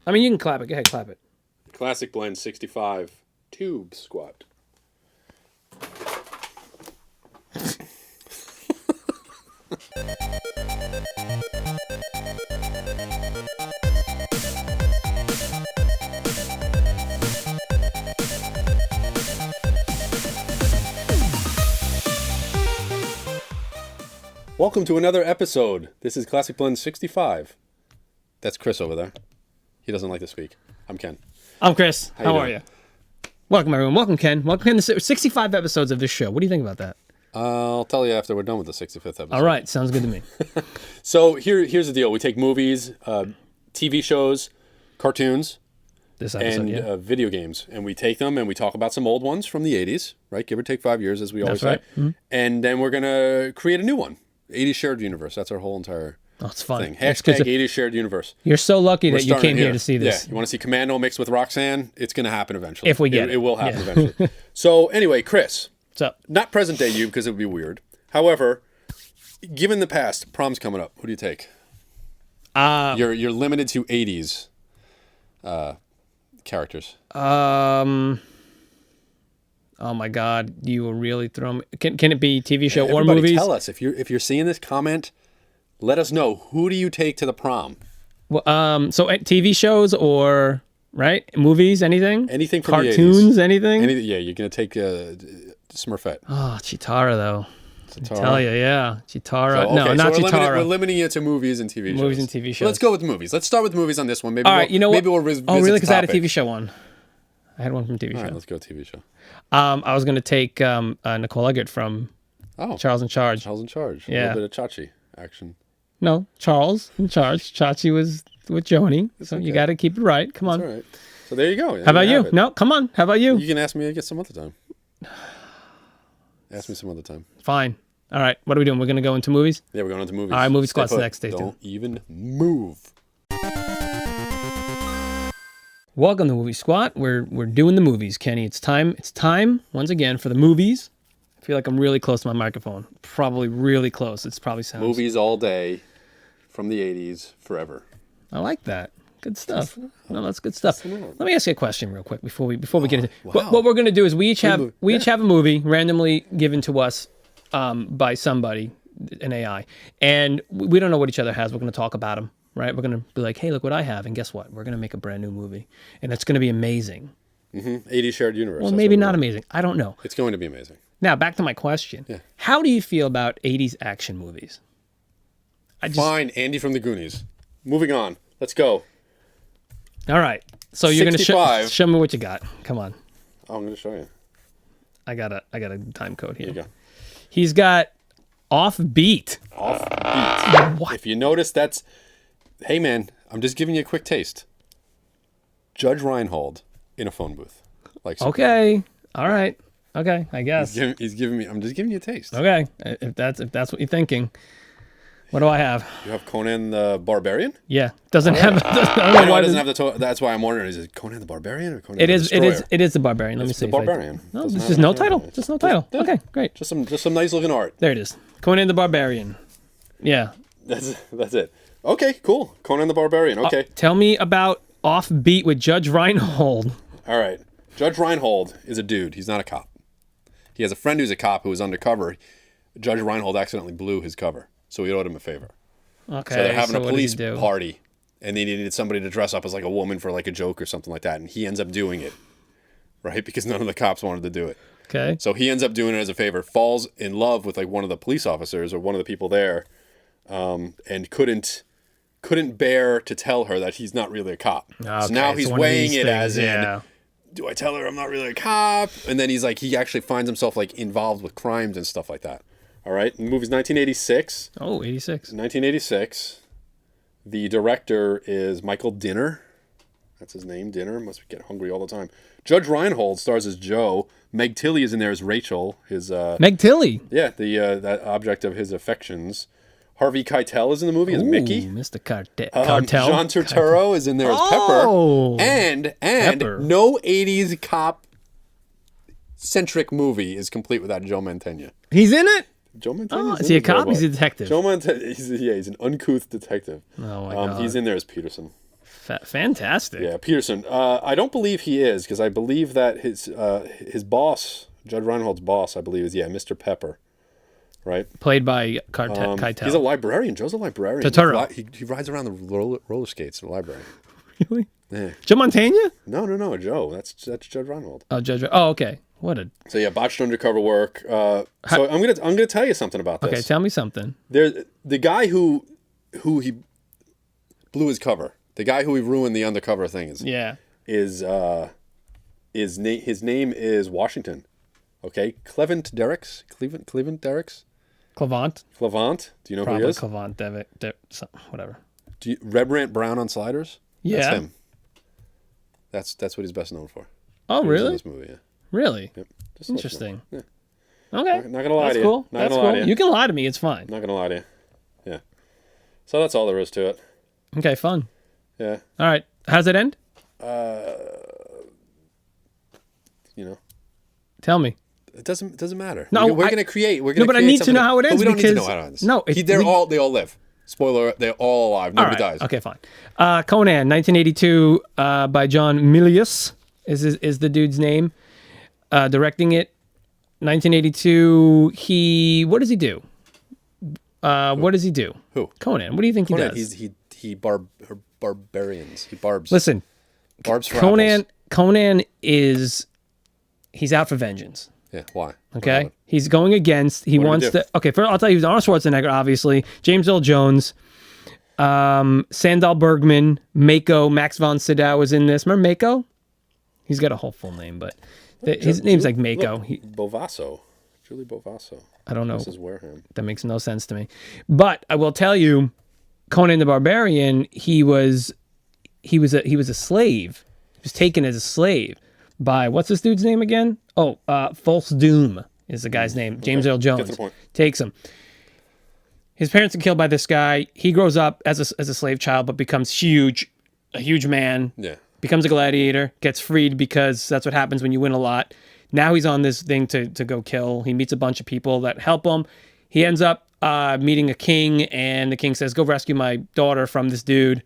I mean, you can clap it. Go ahead, clap it. Classic Blend 65 Tube Squat. Welcome to another episode. This is Classic Blend 65. That's Chris over there. He doesn't like to speak. I'm Ken. I'm Chris. How are doing? you? Welcome, everyone. Welcome, Ken. Welcome, Ken. There's 65 episodes of this show. What do you think about that? I'll tell you after we're done with the 65th episode. All right. Sounds good to me. So here's the deal. We take movies, TV shows, cartoons, This episode, and yeah. video games, and we take them and we talk about some old ones from the 80s, right? Give or take 5 years, as we always That's right. say. Mm-hmm. And then we're going to create a new one. 80s shared universe. That's our whole entire Oh, it's fun. thing. Hashtag 80s shared universe. You're so lucky that you starting came here to see this. Yeah, you want to see Commando mixed with Roxanne? It's going to happen eventually. If we get it. It will happen eventually. So anyway, Chris. What's up? Not present day you, because it would be weird. However, given the past, prom's coming up. Who do you take? You're limited to 80s characters. Oh my God, you will really throw me. Can it be TV show or Everybody movies? Tell us if you're seeing this comment. Let us know, who do you take to the prom? Well, so TV shows or right movies? Anything? Anything from cartoons? the 80s. Anything? Yeah, you're gonna take Smurfette. Oh, Chitara though. I tell you, yeah, Chitara. So, No, not so Chitara. We're limiting it to movies and TV shows. Movies and TV shows. So let's go with movies. Let's start with movies on this one. Maybe All right, you know what? Maybe we'll revisit oh, really? the Because I had a topic. TV show one. I had one from TV All show. right, let's go TV show. I was gonna take Nicole Eggert from Charles in Charge. Charles in Charge. Yeah. A little bit of Chachi action. No, Charles in Charge. Chachi was with Joni, so okay. you got to keep it right. Come on. All right. So there you go. How about you? No, come on. How about you? You can ask me again some other time. Ask me some other time. Fine. All right. What are we doing? We're gonna go into movies. Yeah, we're going on to movies. All right, Movie Stay Squat's put. next. Stay tuned. Don't even move. Welcome to Movie Squat. We're doing the movies, Kenny. It's time. It's time once again for the movies. I feel like I'm really close to my microphone. Probably really close. It's probably sounds. Movies all day, from the 80s, forever. I like that. Good stuff. No, that's good stuff. Let me ask you a question real quick before we get into wow. what we're gonna do is we each have a movie randomly given to us by somebody, an AI, and we don't know what each other has. We're gonna talk about them, right? We're gonna be like, hey, look what I have, and guess what? We're gonna make a brand new movie, and it's gonna be amazing. 80s shared universe. Well, That's maybe what not we want. amazing. I don't know. It's going to be amazing. Now back to my question. Yeah. How do you feel about 80s action movies? Fine, Andy from the Goonies. Moving on. Let's go. All right. So you're gonna 65. show me what you got. Come on. Oh, I'm going to show you. I got a time code here. Here you go. He's got Offbeat. Offbeat. What? If you notice, that's... Hey, man, I'm just giving you a quick taste. Judge Reinhold in a phone booth. Like Okay. All right. Okay. I guess. He's giving me... I'm just giving you a taste. Okay. If that's what you're thinking. What do I have? You have Conan the Barbarian? Yeah. Doesn't have. I don't I know know why it doesn't have the... That's why I'm wondering, is it Conan the Barbarian or Conan It the is. It Destroyer? is. It is the Barbarian. Let me It's see. the if I- Barbarian. No, Doesn't there's have just a no title. title. Just no title. Yeah. Okay. Great. Just some nice looking art. There it is. Conan the Barbarian. Yeah. That's it. Okay, cool. Conan the Barbarian. Okay. Tell me about Offbeat with Judge Reinhold. All right. Judge Reinhold is a dude. He's not a cop. He has a friend who's a cop who was undercover. Judge Reinhold accidentally blew his cover, so he owed him a favor. Okay. So they're having a what does police he do? party, and they needed somebody to dress up as like a woman for like a joke or something like that, and he ends up doing it, right? Because none of the cops wanted to do it. Okay. So he ends up doing it as a favor, falls in love with like one of the police officers or one of the people there, and couldn't bear to tell her that he's not really a cop. Okay, So now it's he's one of weighing these it things, as in, yeah. do I tell her I'm not really a cop? And then he's like, he actually finds himself like involved with crimes and stuff like that. All right. The movie's 1986. Oh, 86. 1986. The director is Michael Dinner. That's his name, Dinner. Must get hungry all the time. Judge Reinhold stars as Joe. Meg Tilly is in there as Rachel. His Meg Tilly. yeah, the that object of his affections. Harvey Keitel is in the movie as Mickey. Mr. Cartel. John Turturro is in there as Oh, Pepper. And Pepper. no 80s cop centric movie is complete without Joe Mantegna. He's in it? Joe Mantegna. Oh, is he a cop? He's a detective. Joe Mantegna. He's an uncouth detective. Oh, my God. He's in there as Peterson. Fantastic. Yeah, Peterson. I don't believe he is, because I believe that his boss, Judge Reinhold's boss, I believe is Mr. Pepper, right? Played by Keitel. He's a librarian. Joe's a librarian. Totoro. He rides around the roller skates in the library. Really? Yeah. Joe Mantegna? No, Joe. That's Judge Reinhold. Oh, Judge. Oh, okay. So yeah, botched undercover work. So I'm gonna tell you something about this. Okay, tell me something. The guy who he blew his cover. The guy who he ruined the undercover thing his name is Washington. Okay, Clevant Derricks. Clevant Derricks. Clevant. Do you know who he is? Clevant, whatever. Rembrandt Brown on sliders. Yeah, that's him. That's what he's best known for. Oh, really? In this movie, yeah. Really? Yep. Just interesting. Yeah. Okay. Not gonna lie to you. Cool. Not That's gonna lie cool. to you. You can lie to me. It's fine. Not gonna lie to you. Yeah. So that's all there is to it. Okay, fun. Yeah. All right. How's it end? Tell me. It doesn't matter. No, we're gonna create. No, but I need to know how it ends. We don't need to know because how it ends. no, they all live. Spoiler: they're all alive. Nobody dies. Okay, fine. Conan, 1982, by John Milius is the dude's name. Directing it, 1982. What does he do? What does he do? Who? Conan. What do you think he does? He barbarians. He barbs. Listen, barbs for Conan. apples. Conan he's out for vengeance. Yeah. Why? Okay, he's going against. He wants to. Okay, first I'll tell you, he's Arnold Schwarzenegger, obviously. James Earl Jones, Sandal Bergman, Mako, Max von Sydow was in this. Remember Mako? He's got a whole full name, but his name's like Mako. Bovasso, Julie Bovasso. I don't know. This is Wareham. That makes no sense to me. But I will tell you, Conan the Barbarian, he was a slave. He was taken as a slave by, what's this dude's name again? Oh, False Doom is the guy's name. James Earl Jones. Get to the point. Takes him. His parents are killed by this guy. He grows up as a slave child, but becomes a huge man. Yeah. Becomes a gladiator, gets freed because that's what happens when you win a lot. Now he's on this thing to go kill. He meets a bunch of people that help him. He ends up meeting a king, and the king says, go rescue my daughter from this dude,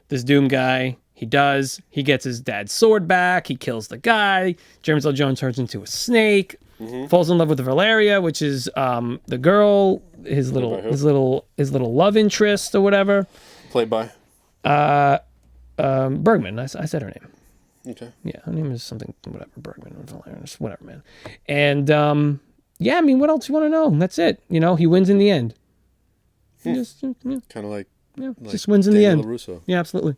this Doom guy. He does. He gets his dad's sword back. He kills the guy. James Earl Jones turns into a snake. Mm-hmm. Falls in love with Valeria, which is the girl, his little love interest or whatever. Played by Bergman. I said her name. Okay. Yeah, her name is something, whatever, Bergman or Valeria, whatever, man. And yeah, I mean, what else you want to know? That's it. He wins in the end. Just kind of like just wins in the end. LaRusso. Yeah, absolutely.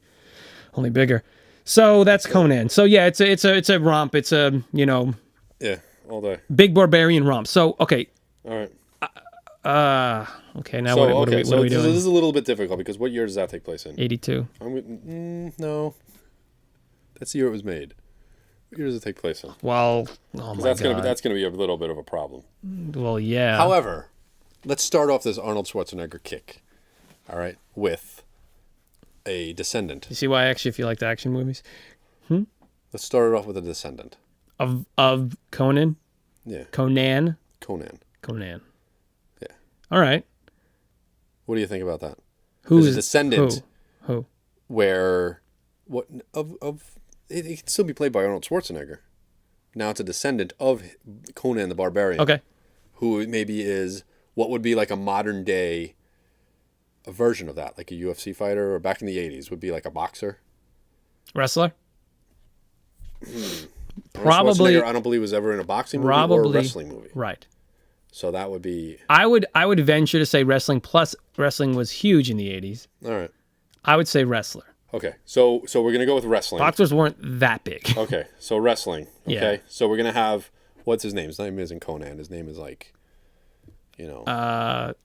Only bigger. So that's Conan. So yeah, it's a romp. It's a yeah, all day. Big barbarian romp. So okay. All right. Okay. Now what are we doing? This is a little bit difficult because what year does that take place in? 82. No. That's the year it was made. What year does it take place in? Well, oh my God. That's gonna be a little bit of a problem. Well, yeah. However, let's start off this Arnold Schwarzenegger kick. All right, with a descendant. You see why I actually feel like the action movies? Let's start it off with a descendant of Conan. Yeah. Conan. Yeah. All right. What do you think about that? Who's a descendant? Who? Where what of it can still be played by Arnold Schwarzenegger. Now it's a descendant of Conan the Barbarian. Okay. Who maybe is what would be like a modern day a version of that, like a UFC fighter, or back in the 80s would be like a boxer. Wrestler? Probably. I don't believe was ever in a boxing movie or a wrestling movie. Right. So that would be. I would venture to say wrestling, plus wrestling was huge in the 80s. All right. I would say wrestler. Okay. So we're going to go with wrestling. Boxers weren't that big. Okay. So wrestling. Okay. Yeah. So we're going to have, what's his name? His name isn't Conan. His name is like, like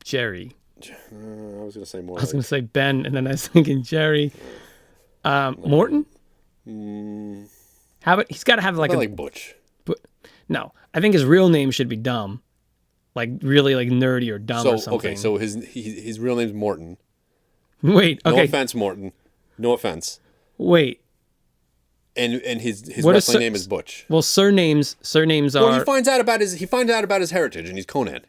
Jerry. I was going to say more. I was going to say Ben, and then I was thinking Jerry. Morton? He's got to have like Butch. No, I think his real name should be Dumb, like really like nerdy or dumb or something. Okay, so his real name's Morton. Wait, okay. No offense, Morton. No offense. Wait. And his wrestling name is Butch. Well, surnames are. Well, he finds out about his heritage, and he's Conan.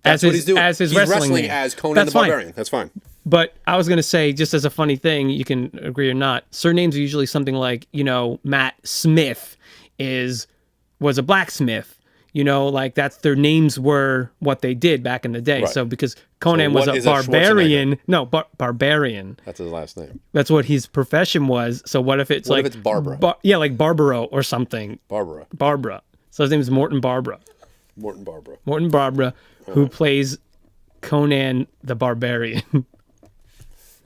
That's what he's doing. As his he's wrestling name. as Conan the Barbarian. That's fine. But I was going to say, just as a funny thing, you can agree or not, surnames are usually something like, Matt Smith was a blacksmith. Like that's their names were what they did back in the day. Right. So because Conan was a barbarian. No, barbarian. That's his last name. That's what his profession was. So what if it's What if it's Barbara? Like Barbaro or something. Barbara. So his name is Morton Barbara. Morton Barbara. Who plays Conan the Barbarian.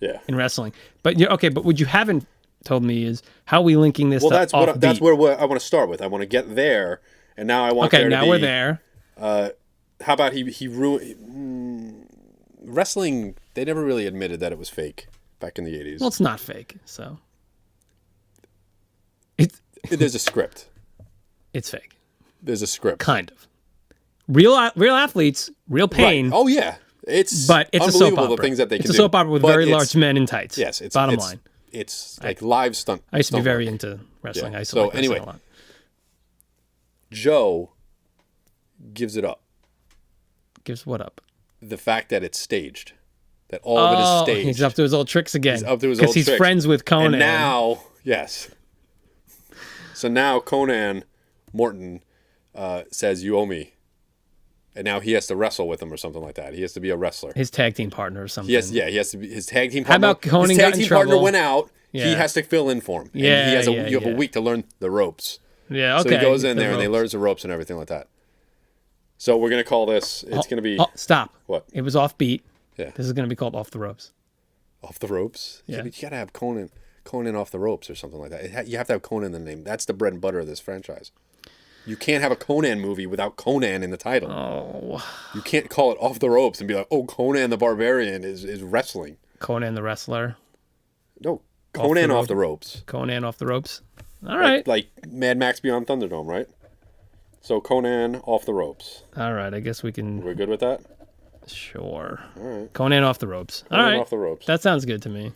Yeah. In wrestling. But but what you haven't told me is how are we linking this to that's Offbeat? where I want to start with. I want to get there, and now I want there to be... Okay, now we're there. How about he ruined... wrestling, they never really admitted that it was fake back in the 80s. Well, it's not fake, so... There's a script. It's fake. There's a script. Kind of. Real athletes, real pain. Right. Oh, yeah. It's unbelievable a soap opera. The things that they can do. It's a soap opera with very large men in tights. Yes. Bottom line. It's like live stunt. I used to be very into wrestling. Yeah. I used to like wrestling a lot. Joe gives it up. Gives what up? The fact that it's staged. That all of it is staged. He's up to his old tricks again. He's up to his old tricks. Because he's friends with Conan. And now, yes. So now Conan Morton says, "You owe me." And now he has to wrestle with him or something like that. He has to be a wrestler. His tag team partner or something. He has to be his tag team partner. How about Conan his got tag in team trouble? partner went out. Yeah. He has to fill in for him. And Yeah, you have a week to learn the ropes. Yeah, okay. So he goes in there and he learns the ropes and everything like that. So we're going to call this, it's going to be... stop. What? It was Offbeat. Yeah. This is going to be called Off the Ropes. Off the Ropes? Yeah. You got to have Conan Off the Ropes or something like that. You have to have Conan in the name. That's the bread and butter of this franchise. You can't have a Conan movie without Conan in the title. Oh. You can't call it Off the Ropes and be like, oh, Conan the Barbarian is wrestling. Conan the Wrestler. No, Conan Off the Ropes. Conan Off the Ropes. All right. Like Mad Max Beyond Thunderdome, right? So Conan Off the Ropes. All right, I guess we can... We're good with that? Sure. All right. Conan Off the Ropes. Conan All right. Off the Ropes. That sounds good to me.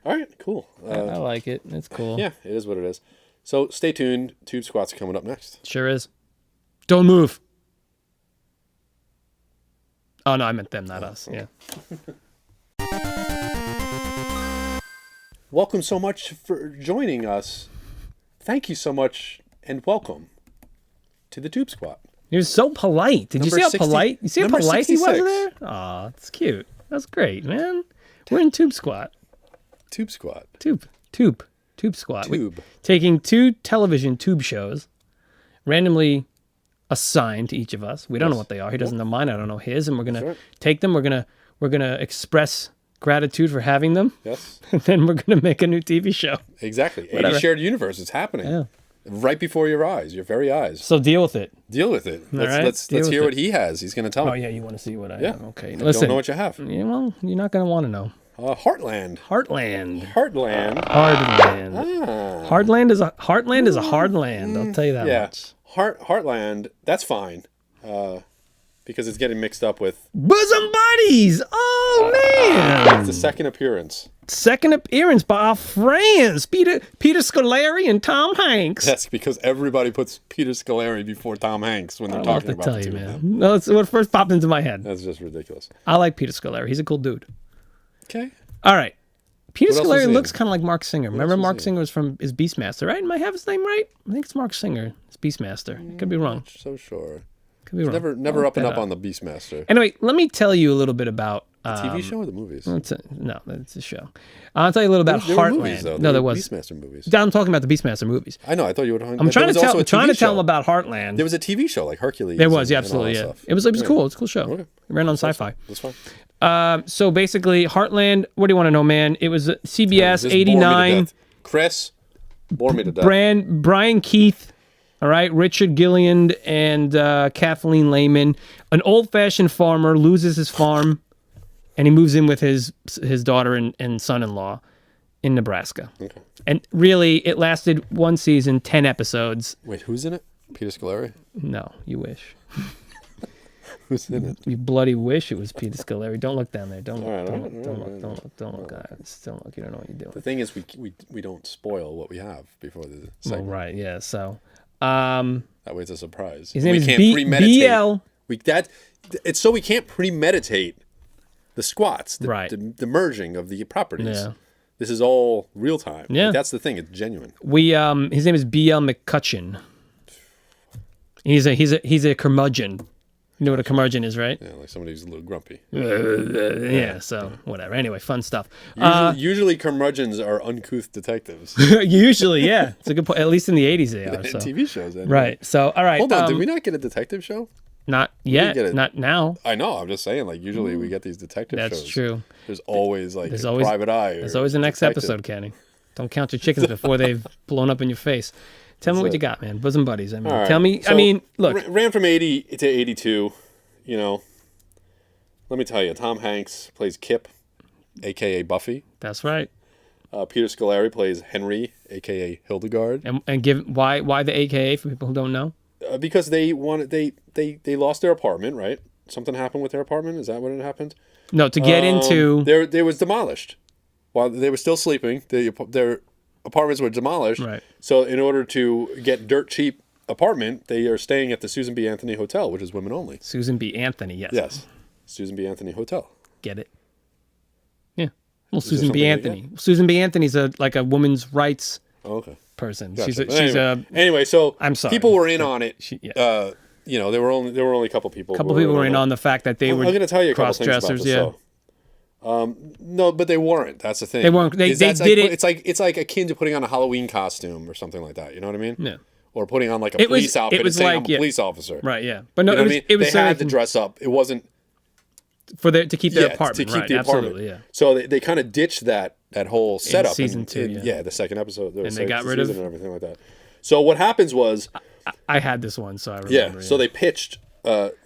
All right, cool. I like it. It's cool. Yeah, it is what it is. So stay tuned. Tube Squat's coming up next. Sure is. Don't move. Oh, no, I meant them, not us. Yeah. Welcome so much for joining us. Thank you so much and welcome to the Tube Squat. He was so polite. Did you see how polite? You see how polite he was there? Aw, it's cute. That's great, man. We're in Tube Squat. Tube Squat. Tube Squat. Taking 2 television tube shows, randomly assigned to each of us. We don't know what they are. He doesn't know mine. I don't know his. And we're gonna take them. We're gonna express gratitude for having them. Yes. And then we're gonna make a new TV show. Exactly. 80 shared universe. It's happening. Yeah. Right before your eyes, your very eyes. So deal with it. Deal with it. Let's hear what he has. He's going to tell me. Oh yeah, you want to see what I have? Okay. I Listen. don't know what you have. Yeah, well, you're not going to want to know. Heartland. Heartland. Ah. Heartland is a hard land. I'll tell you that much. Heartland. That's fine. Because it's getting mixed up with Bosom Buddies. Oh man! It's the second appearance. Second appearance by our friends Peter Scolari and Tom Hanks. That's because everybody puts Peter Scolari before Tom Hanks when they're talking about the two of them. No, it's what first popped into my head. That's just ridiculous. I like Peter Scolari. He's a cool dude. Okay. All right. Peter Scolari looks kind of like Mark Singer. Remember Mark Singer was is Beastmaster, right? Am I have his name right? I think it's Mark Singer. It's Beastmaster. Could be wrong. Not so sure. Could be wrong. Never up and up on the Beastmaster. Anyway, let me tell you a little bit about the TV show or the movies? No, it's a show. I'll tell you a little about Heartland. Movies, though. No, there was Beastmaster movies. I'm talking about the Beastmaster movies. I know. I thought you were talking. I'm trying to tell them about Heartland. There was a TV show like Hercules. There was, absolutely, yeah. It was cool. It's a cool show. Okay. It ran on Sci-Fi. That's fine. So basically, Heartland. What do you want to know, man? It was CBS '89. Chris, bore me to death. Brian Keith. All right, Richard Gilliand and Kathleen Lehman. An old-fashioned farmer loses his farm, and he moves in with his daughter and son-in-law in Nebraska. Okay. And really, it lasted 1 season, 10 episodes. Wait, who's in it? Peter Scolari? No, you wish. Who's in it? You bloody wish it was Peter Scolari. Don't look down there. Don't look. Don't look. Don't look. You don't know what you're doing. The thing is, we don't spoil what we have before the segment. Well, right, yeah, so... that way it's a surprise. His name is BL. It's so we can't premeditate the squats, Right. the merging of the properties. Yeah. This is all real time. Yeah. Like, that's the thing. It's genuine. We his name is B.L. McCutcheon. He's a curmudgeon. You know what a curmudgeon is, right? Yeah, like somebody who's a little grumpy. Yeah, so whatever. Anyway, fun stuff. Usually curmudgeons are uncouth detectives. Usually, yeah. It's a good point. At least in the 80s they are. In So. TV shows. Anyway. Right. So, all right. Hold on. Did we not get a detective show? Not yet. get it. Not now. I know. I'm just saying, like, usually we get these detective shows. That's true. There's always, like, There's a always- private eye. There's always the next detective. episode, Kenny. Don't count your chickens before they've blown up in your face. Tell me what you got, man. Bosom buddies. I mean, All right. tell me. So, I mean, look. Ran from 80 to 82. You know, let me tell you, Tom Hanks plays Kip, a.k.a. Buffy. That's right. Peter Scolari plays Henry, a.k.a. Hildegard. And give why the AKA for people who don't know. Because they lost their apartment, right? Something happened with their apartment. Is that what it happened? No, to get into. There was demolished while they were still sleeping. Their apartments were demolished. Right. So in order to get dirt cheap apartment, they are staying at the Susan B. Anthony Hotel, which is women only. Susan B. Anthony, yes. Yes, Susan B. Anthony Hotel. Get it? Yeah. Well, there Susan B. something Anthony. Susan B. Anthony's like a women's rights Oh, okay. person. Gotcha. She's Anyway, so I'm sorry. people were in on it. yeah. You know, there were only a couple people. couple people were in on the fact that they were I'm going to tell you a couple things about cross-dressers. this. Yeah. So. No, but they weren't. That's the thing. They weren't. They That's did like, it. It's like akin to putting on a Halloween costume or something like that. You know what I mean? Yeah. Or putting on like a It was- police outfit it was and saying like- I'm a yeah. police officer. Right. Yeah. But no, You know it what was. I mean? It was They so had to dress up. It wasn't for their to keep their to apartment. keep right. the apartment. Absolutely. Yeah. So they kind of ditched that whole setup season in, 2, yeah, the second episode. And they got rid of- and everything like that. So what happens was, I had this one, so I remember. so they pitched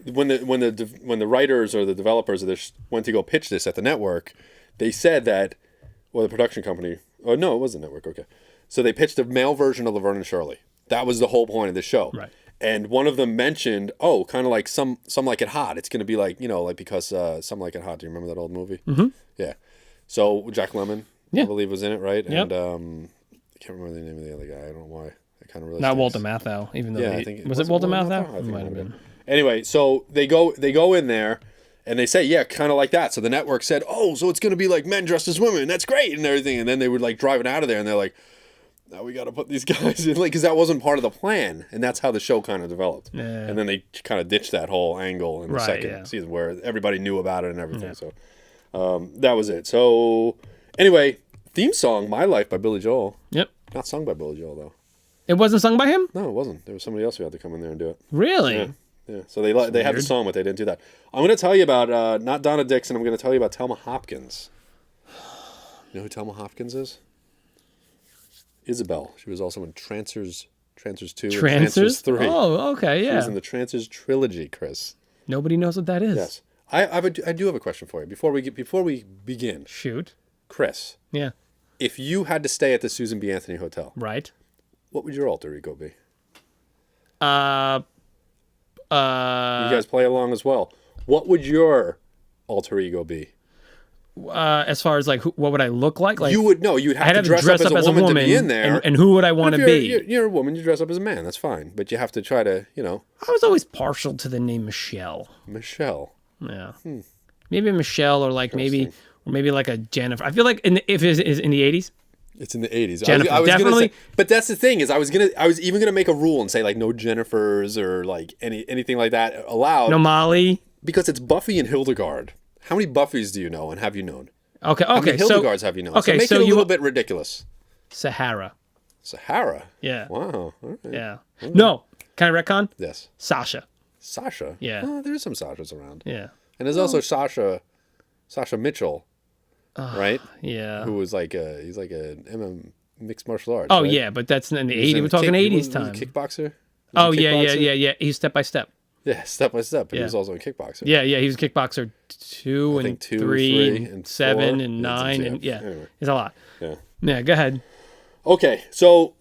when the writers or the developers of this went to go pitch this at the network, they said that, or the production company. Oh no, it was the network. Okay, so they pitched a male version of Laverne and Shirley. That was the whole point of the show. Right. And one of them mentioned, kind of like some Like It Hot. It's going to be like, like because Some Like It Hot. Do you remember that old movie? Mm-hmm. Yeah. So Jack Lemmon, I believe, was in it, right? Yep. And I can't remember the name of the other guy. I don't know why. I kind of really. Not Walter Matthau, even though I think was it Walter Matthau? I think It might have been. Anyway, so they go in there, and they say, kind of like that. So the network said, so it's going to be like men dressed as women. That's great and everything. And then they were like driving out of there, and they're like, now we got to put these guys in, like, because that wasn't part of the plan, and that's how the show kind of developed. Yeah. And then they kind of ditched that whole angle in the second season where everybody knew about it and everything. Yeah. So that was it. So anyway, theme song "My Life" by Billy Joel. Yep. Not sung by Billy Joel though. It wasn't sung by him? No, it wasn't. There was somebody else who had to come in there and do it. Really? Yeah. Yeah. So they had the song, but they didn't do that. I'm going to tell you about not Donna Dixon. I'm going to tell you about Thelma Hopkins. You know who Thelma Hopkins is? Isabel. She was also in Trancers 2 and Trancers 3. Oh, okay, yeah. She was in the Trancers trilogy, Chris. Nobody knows what that is. Yes. I do have a question for you before we begin. Shoot. Chris, Yeah. if you had to stay at the Susan B. Anthony Hotel, Right. what would your alter ego be? You You guys play along as well. What would your alter ego be? as far as like, what would I look like? Like You'd have I'd to dress up as a woman to be in there. and who would I want to be? You're a woman. You dress up as a man. That's fine. But you have to try to, I was always partial to the name Michelle. Michelle. Yeah. Maybe Michelle, or like maybe like a Jennifer. I feel like if it's in the 80s. It's in the 80s. Jennifer, I was definitely. Gonna say, but that's the thing is I was even gonna make a rule and say like no Jennifers or like anything like that allowed. No Molly. Because it's Buffy and Hildegard. How many Buffys do you know and have you known? Okay. How many Hildegards have you known? Okay. So make it a little bit ridiculous. Sahara. Sahara. Yeah. Wow. All right. Yeah. No. Can I retcon? Yes. Sasha. Sasha. Yeah. Oh, there's some Sashas around. Yeah. And there's also Sasha Mitchell, right? Yeah. Who was like he's like a mixed martial arts. Oh right? yeah, but that's in the He was 80s. in We're talking he 80s was time. a kickboxer. Oh yeah. He's Step by Step. Yeah, Step by Step. But he Yeah. was also a kickboxer. Yeah, he was a kickboxer 2 and think 2, 3 3, and 4. 7 and Yeah, 9 and yeah. yeah, Anyway. it's a lot. Yeah. Yeah, go ahead. Okay, so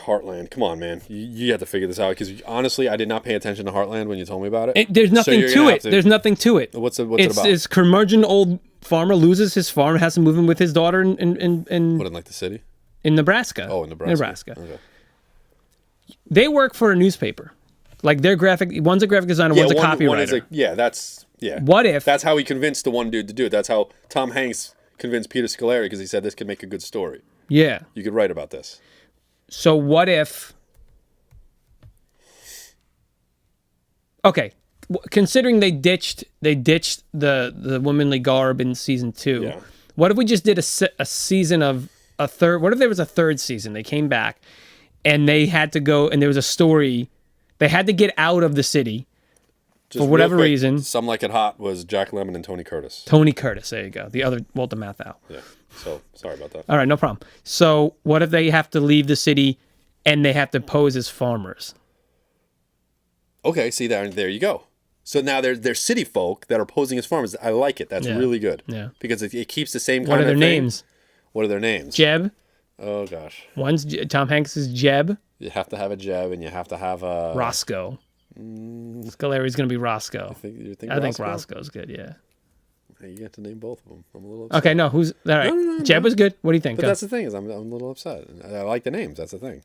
Heartland. Come on, man. You have to figure this out because honestly, I did not pay attention to Heartland when you told me about it. There's So nothing you're to gonna it. have to- There's nothing to it. What's it It's about? this curmudgeon old farmer loses his farm, has to move in with his daughter What, in like the city? in Nebraska. Oh, in Nebraska. Okay. They work for a newspaper. Like their one's a graphic designer, one's a copywriter. One is that's Yeah. What if... That's how he convinced the one dude to do it. That's how Tom Hanks convinced Peter Scolari, because he said this could make a good story. Yeah. You could write about this. So what if... Okay, considering they ditched the womanly garb in season 2, Yeah. what if we just did a season of a third? What if there was a third season? They came back, and they had to go, and there was a story. They had to get out of the city Just for whatever real quick, reason. Some Like It Hot was Jack Lemmon and Tony Curtis. Tony Curtis, there you go. The other Walter Matthau. Yeah. So sorry about that. All right, no problem. So what if they have to leave the city, and they have to pose as farmers? Okay, see there you go. So now they're city folk that are posing as farmers. I like it. That's really good. Yeah. Because it keeps the same kind What of are their thing. names? What are their names? Jeb. Oh gosh. Tom Hanks is Jeb. You have to have a Jeb, and you have to have a Roscoe. Scolari's going to be Roscoe. You think I think Roscoe? Roscoe's good, yeah. Hey, you get to name both of them. I'm a little upset. Okay, no, who's... All right, No. Jeb was good. What do you think? But Go. that's the thing, is I'm a little upset. I like the names. That's the thing.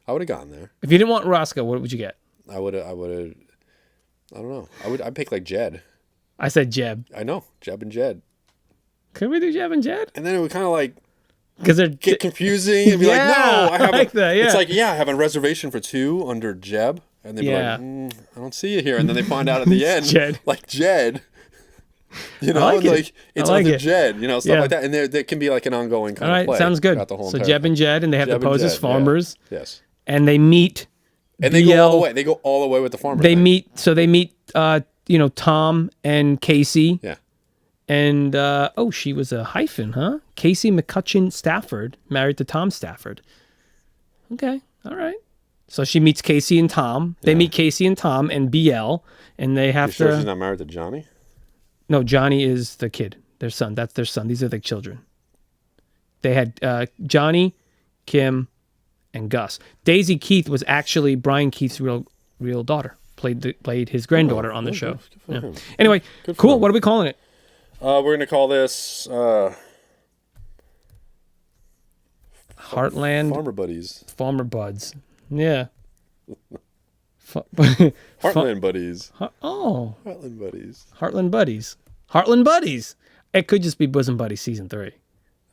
I would have gone there. If you didn't want Roscoe, what would you get? I would have. I don't know. I'd pick like Jed. I said Jeb. I know, Jeb and Jed. Could we do Jeb and Jed? And then it would kind of like Because they're... get confusing and be like, no, I have like that, yeah. It's like, yeah, I have a reservation for 2 under Jeb. And they'd be like, I don't see you here. And then they find out at the end, Jed. like Jed, you know, like and it. like it's I like under it. Jed, you know, stuff Yeah. like that. And there can be like an ongoing kind All of right, play. sounds good. throughout the whole So entire Jeb thing. and Jed, and they have Jeb to and pose as Jed, yeah. farmers. Yes. And they meet... And they go all the BL. way. They go all the way with the farmer. They thing. meet... So they meet, Tom and Casey. Yeah. And, she was a hyphen, huh? Casey McCutcheon Stafford, married to Tom Stafford. Okay, all right. So she meets Casey and Tom. They meet Casey and Tom and BL, and they have You sure to... she's not married to Johnny? No, Johnny is the kid, their son. That's their son. These are the children. They had Johnny, Kim, and Gus. Daisy Keith was actually Brian Keith's real daughter. Played his granddaughter on the show. Good for him. Anyway, Good for cool. him. What are we calling it? We're going to call this Heartland Farmer Buddies. Farmer Buds. Yeah. Heartland Buddies. Oh, Heartland Buddies. Heartland Buddies. Heartland Buddies. It could just be Bosom Buddies season 3.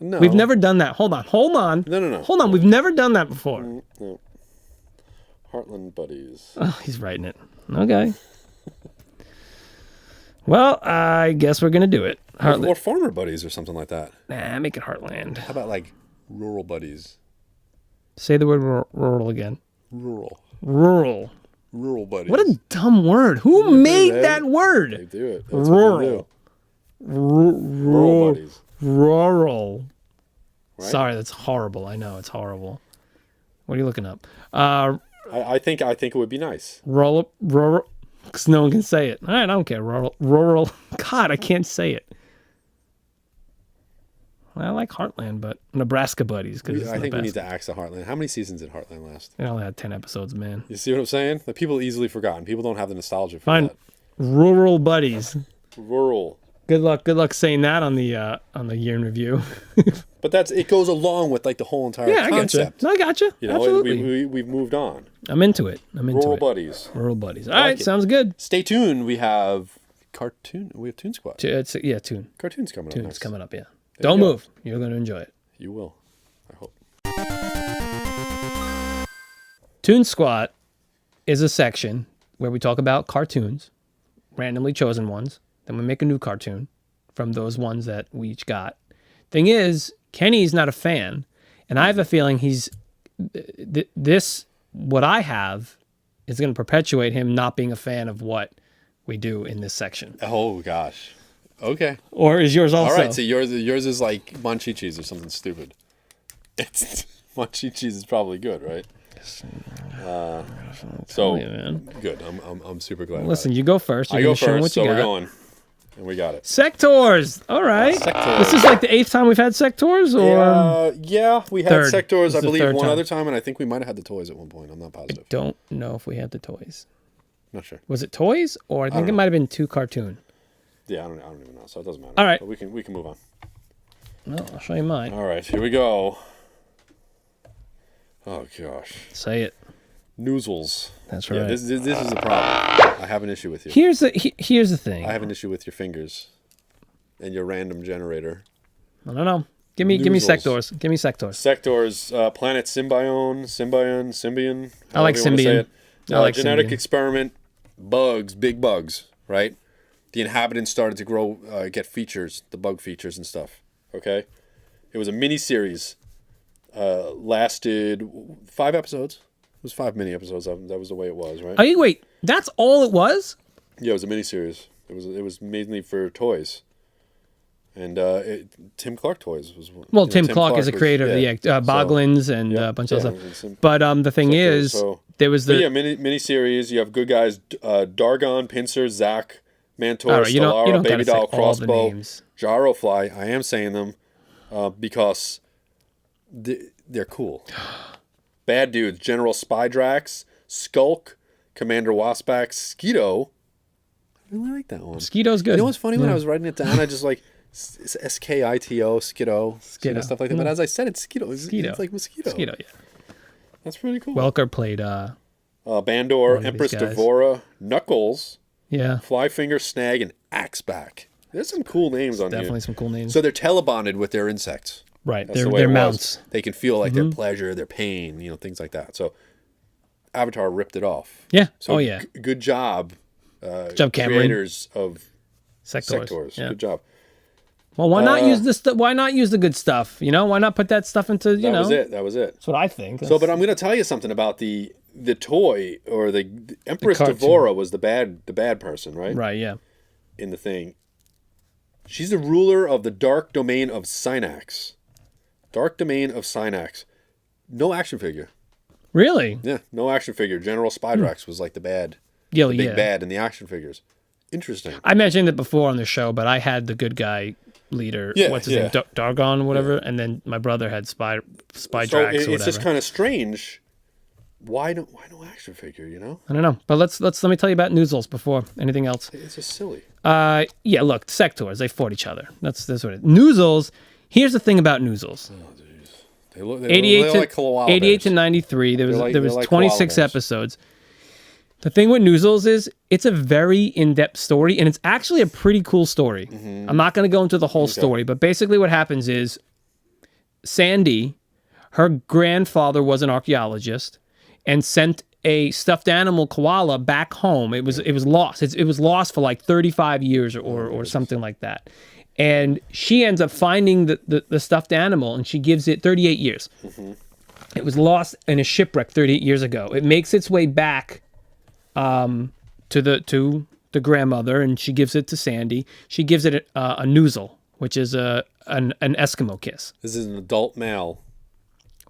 No. We've never done that. Hold on. No. Hold on. We've never done that before. No. Heartland Buddies. Oh, he's writing it. Okay. Well, I guess we're going to do it. Or Farmer Buddies or something like that. Nah, make it Heartland. How about like Rural Buddies? Say the word rural again. Rural. Rural. Rural Buddies. What a dumb word. Who made they- that They word? do it. That's what they Rural. do. Rural Buddies. Rural. Right? Sorry, that's horrible. I know, it's horrible. What are you looking up? I think it would be nice. Rural, because no one can say it. All right, I don't care. Rural. God, I can't say it. I like Heartland, but Nebraska Buddies. I think we need to axe the Heartland. How many seasons did Heartland last? It only had 10 episodes, man. You see what I'm saying? The people easily forgotten. People don't have the nostalgia for Fine. that. Rural Buddies. Rural. Good luck saying that on the year in review. But it goes along with like the whole entire Yeah, concept. I gotcha. You know, Absolutely. we've moved on. I'm into it. Rural Buddies. Rural Buddies. All like right, it. sounds good. Stay tuned. We have ToonSquat. Toon. Cartoons coming up Toon's next. coming up, yeah. There Don't you go. move. You're going to enjoy it. You will. I hope. Toon Squat is a section where we talk about cartoons, randomly chosen ones. Then we make a new cartoon from those ones that we each got. Thing is, Kenny's not a fan, and I have a feeling what I have is going to perpetuate him not being a fan of what we do in this section. Oh gosh. Okay. Or is yours also? All right. So yours is like Munchie Cheese or something stupid. It's Munchie Cheese is probably good, right? So you, man. good. I'm super glad. Listen, you go first. I You're go gonna show 'em first. what you So we're got. going, and we got it. Sectaurs. All right. Sectaurs. This is like the 8th time we've had Sectaurs, or Yeah, we had Third. Sectaurs, This I is the believe, third one time. other time, and I think we might have had the toys at one point. I'm not positive. don't know if we had the toys. Not sure. Was it toys, or I think it know. might have been 2 cartoon. Yeah, I don't even know. So it doesn't matter. All right. But we can move on. Well, I'll show you mine. All right, here we go. Oh gosh. Say it. Noozles. That's right. Yeah, this is the problem. I have an issue with you. Here's the thing. I have an issue with your fingers and your random generator. I don't know. Give me Sectaurs. Give me Sectaurs. Sectaurs, Planet Symbion. I like Symbion. I like genetic Symbion. experiment, bugs, big bugs, right? The inhabitants started to grow, get features, the bug features and stuff. Okay, it was a mini series. Lasted 5 episodes. It was 5 mini episodes. That was the way it was, right? Oh, wait, that's all it was? Yeah, it was a mini series. It was mainly for toys. And Tim Clark Toys was one. Well, Tim Clark is a creator of the Boglins and a bunch of stuff. But the thing is, there was the mini series. You have good guys: Dargon, Pincer, Zack, Mantor, right, you don't Stellara, gotta Baby say Doll, all the Crossbow, names. Gyrofly. I am saying them because they're cool. Bad dudes: General Spydrax, Skulk, Commander Waspback, Skeeto. I really like that one. Skeeto's good. You know what's funny? When I was writing it down, I just like Skito, Skiddo, stuff like that. But as I said, it's Skeeto. It's like mosquito. Skeeto, yeah. That's pretty cool. Welker played Bandor, Empress Devora, Knuckles, yeah, Flyfinger, Snag, and Axeback. There's some cool names on here. definitely some cool names. So they're telebonded with their insects. Right, That's they're mounts. They can feel like their pleasure, their pain, things like that. So Avatar ripped it off. Yeah. So yeah. Good job. Cameron. Creators of Sectaurs. Yeah. Good job. Well, why not use this? Why not use the good stuff? Why not put that stuff into That was it. That's what I think. So, but I'm going to tell you something about the toy or the Empress Devora was the bad person, right? Right. Yeah. In the thing, she's the ruler of the dark domain of Synax. Dark domain of Synax. No action figure. Really? Yeah, no action figure. General Spydrax was like the bad, big bad in the action figures. Interesting. I mentioned it before on the show, but I had the good guy leader. Yeah, what's his name? Dargon, whatever. Yeah. And then my brother had Spydrax or whatever. It's just kind of strange. Why no action figure? I don't know. But let me tell you about Noozles before anything else. It's just silly. Yeah. Look, Sectaurs, they fought each other. That's what it is. Noozles. Here's the thing about Noozles. Oh, jeez. They look like koala 88 bears. to 93. There was like 26 episodes. The thing with Noozles is it's a very in-depth story, and it's actually a pretty cool story. Mm-hmm. I'm not going to go into the whole story, but basically what happens is Sandy, her grandfather was an archaeologist, and sent a stuffed animal koala back home. It was lost. It was lost for like 35 years or something like that. And she ends up finding the stuffed animal, and she gives it 38 years. Mm-hmm. It was lost in a shipwreck 38 years ago. It makes its way back to the grandmother, and she gives it to Sandy. She gives it a Noozle, which is an Eskimo kiss. This is an adult male.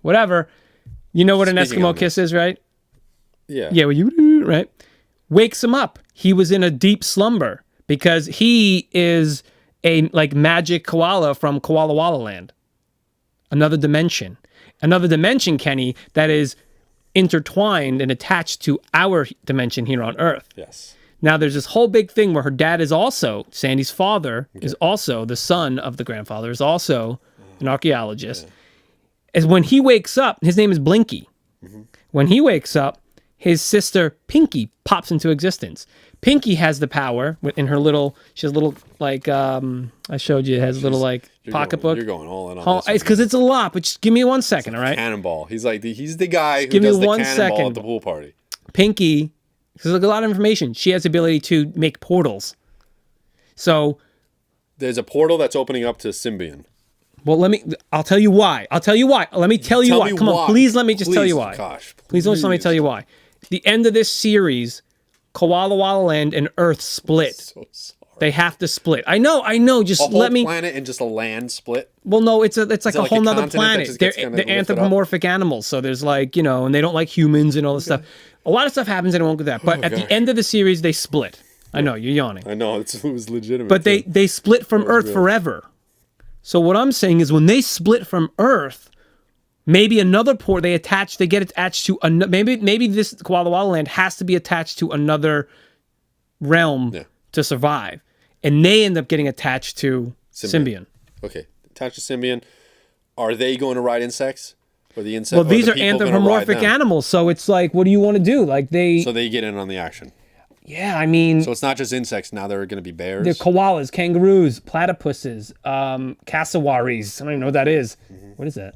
Whatever. You know what an Eskimo kiss is, right? Yeah. Yeah, right? Wakes him up. He was in a deep slumber because he is a magic koala from Koala Walla Land. Another dimension, Kenny, that is intertwined and attached to our dimension here on Earth. Yes. Now there's this whole big thing where her dad is also, Sandy's father, is also the son of the grandfather, is also an archaeologist. Yeah. As when he wakes up, his name is Blinky. Mm-hmm. When he wakes up, his sister Pinky pops into existence. Pinky has the power in her little. She has a little I showed you. It has a little pocketbook. You're going all in on this. It's because it's a lot, but just give me 1 second, all right? Cannonball. He's the guy who does the cannonball at the pool party. Pinky, because there's a lot of information. She has the ability to make portals. So there's a portal that's opening up to Symbion. Well, I'll tell you why. Let me tell you why. Come on, please let me just tell you why. Gosh, please let me tell you why. The end of this series, Koala Walla Land and Earth split. So sorry. They have to split. I know. Just let me. A whole planet and just a land split. Well, no, it's like a whole nother planet. They're anthropomorphic animals, so there's and they don't like humans and all this stuff. A lot of stuff happens and it won't go that. But at the end of the series, they split. I know you're yawning. I know it was legitimate. But they split from Earth forever. So what I'm saying is when they split from Earth, maybe another port they get attached to maybe this Koala Walla Land has to be attached to another realm to survive, and they end up getting attached to Symbion. Okay, attached to Symbion. Are they going to ride insects? Or the insect. Well, these the are people gonna ride anthropomorphic them? animals, so it's like, what do you want to do? Like So they get in on the action. yeah, I mean, So it's not just insects. Now they're going to be bears. they're koalas, kangaroos, platypuses, cassowaries. I don't even know what that is. What is that?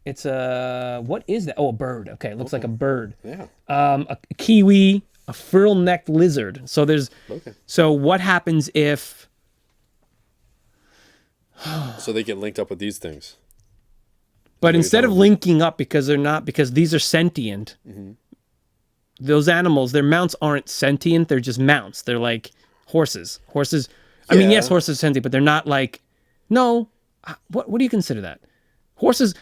It's what is that? Oh, a bird. Okay, it looks like a bird. Yeah. A kiwi, a frill-necked lizard. So there's. Okay. So what happens if? So they get linked up with these things. But instead of linking up because these are sentient. Those animals, their mounts aren't sentient. They're just mounts. They're like horses. Horses. I mean, yes, horses are sentient, but they're not like. No. What do you consider that? Horses,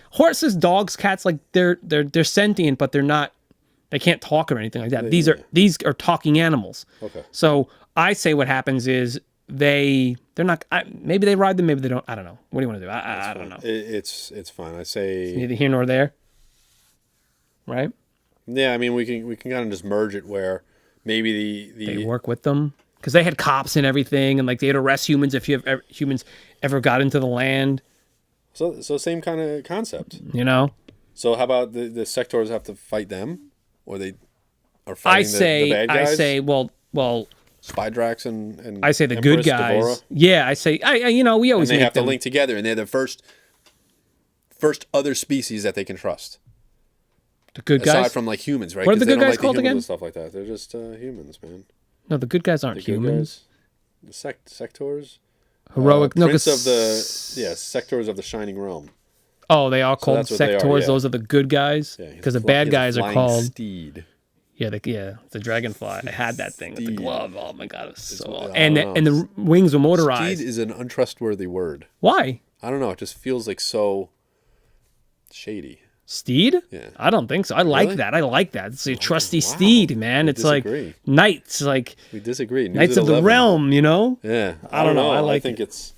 dogs, cats, like they're sentient, but they're not. They can't talk or anything like that. These are talking animals. Okay. So I say what happens is they're not. Maybe they ride them. Maybe they don't. I don't know. What do you want to do? I don't know. It's fine. I say It's neither here nor there. Right. Yeah, I mean we can kind of just merge it where maybe they work with them because they had cops and everything, and like they'd arrest humans if humans ever got into the land. So same kind of concept. You know. So how about the sectors have to fight them, or they are fighting the bad guys? I say well. Spydrax and I say the Empress good guys. Devora. Yeah, I say we always and they have them. to link together, and they're the first other species that they can trust. The good guys. Aside from like humans, right? What are the good guys like called again? And stuff like that. They're just humans, man. No, the good guys aren't humans. The sectors. Heroic. Prince of the sectors of the Shining Realm. Oh, they are called sectors. Yeah. Those are the good guys. Because the bad guys are called. Steed. Yeah, the dragonfly. I had that thing with the glove. Oh my god, it was so awesome. And the wings were motorized. Steed is an untrustworthy word. Why? I don't know. It just feels like so shady. Steed? Yeah. I don't think so. I like that. I like that. It's a trusty steed, man. It's like knights, like we disagree. Knights of the realm, you know? Yeah. I don't know. I think it's